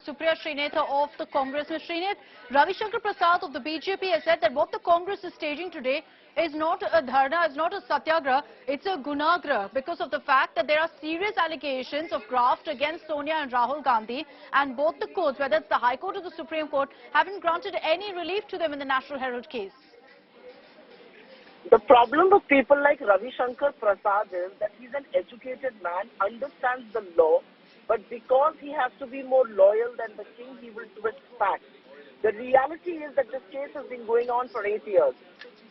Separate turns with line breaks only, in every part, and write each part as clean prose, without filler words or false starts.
Supriya Shrinate of the Congress. Ms. Shrinate, Ravi Shankar Prasad of the BJP has said that what the Congress is staging today is not a dharna, it's not a satyagraha, it's a gunagraha because of the fact that there are serious allegations of graft against Sonia and Rahul Gandhi, and both the courts, whether it's the High Court or the Supreme Court, haven't granted any relief to them in the National Herald case.
The problem with people like Ravi Shankar Prasad is that he's an educated man, understands the law, but because he has to be more loyal than the king, he will twist facts. The reality is that this case has been going on for 8 years.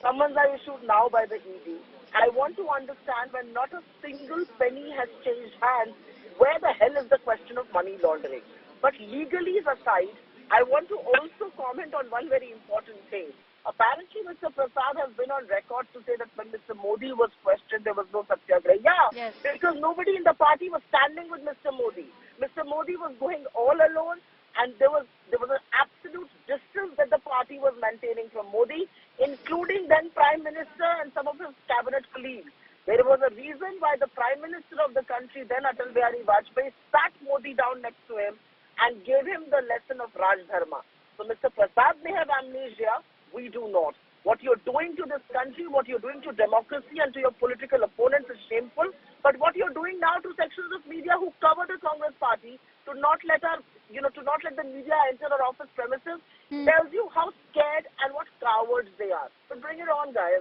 Summons are issued now by the ED. I want to understand, when not a single penny has changed hands, where the hell is the question of money laundering? But legalese aside, I want to also comment on one very important thing. Apparently, Mr. Prasad has been on record to say that when Mr. Modi was questioned, there was no satyagraha. Yeah,
yes.
Because nobody in the party was standing with Mr. Modi. Mr. Modi was going all alone, and there was an absolute distance that the party was maintaining from Modi, including then Prime Minister and some of his cabinet colleagues. There was a reason why the Prime Minister of the country, then Atal Bihari Vajpayee, sat Modi down next to him and gave him the lesson of Raj Dharma. So Mr. Prasad may have amnesia. We do not. What you're doing to this country, what you're doing to democracy and to your political opponents is shameful. But what you're doing now to sections of media who cover the Congress party to not let the media enter our office premises tells you how scared and what cowards they are. So bring it on, guys.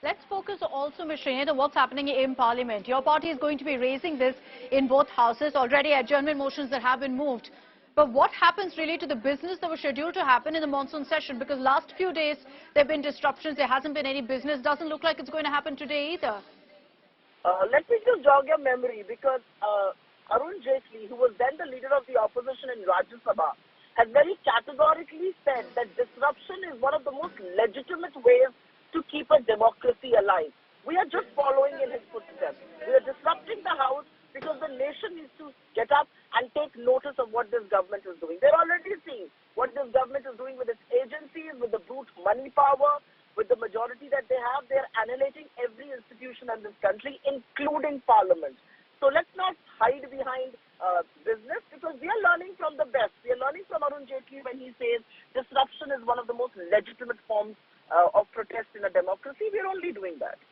Let's focus also, Ms. Shrinate, on what's happening in Parliament. Your party is going to be raising this in both houses. Already adjournment motions that have been moved. But what happens really to the business that was scheduled to happen in the monsoon session? Because last few days there have been disruptions, there hasn't been any business. Doesn't look like it's going to happen today either.
Let me just jog your memory, because Arun Jaitley, who was then the leader of the opposition in Rajya Sabha, has very categorically said that disruption is one of the most legitimate ways to keep a democracy alive. We are just following in his footsteps. We are disrupting the House because the nation needs to get up and take notice of what this government is doing. They're already seeing what this government is doing with its agencies, with the brute money power, with the majority that they have. They're annihilating every institution in this country, including Parliament. So let's not hide behind business, because we are learning from the best. We are learning from Arun Jaitley when he says disruption is one of the most legitimate forms of protest in a democracy. We're only doing that.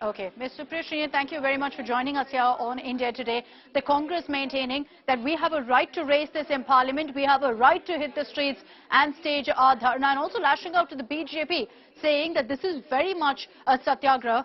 Okay. Ms. Supriya Shrinate, thank you very much for joining us here on India Today. The Congress maintaining that we have a right to raise this in Parliament, we have a right to hit the streets and stage our dharna, and also lashing out to the BJP, saying that this is very much a satyagraha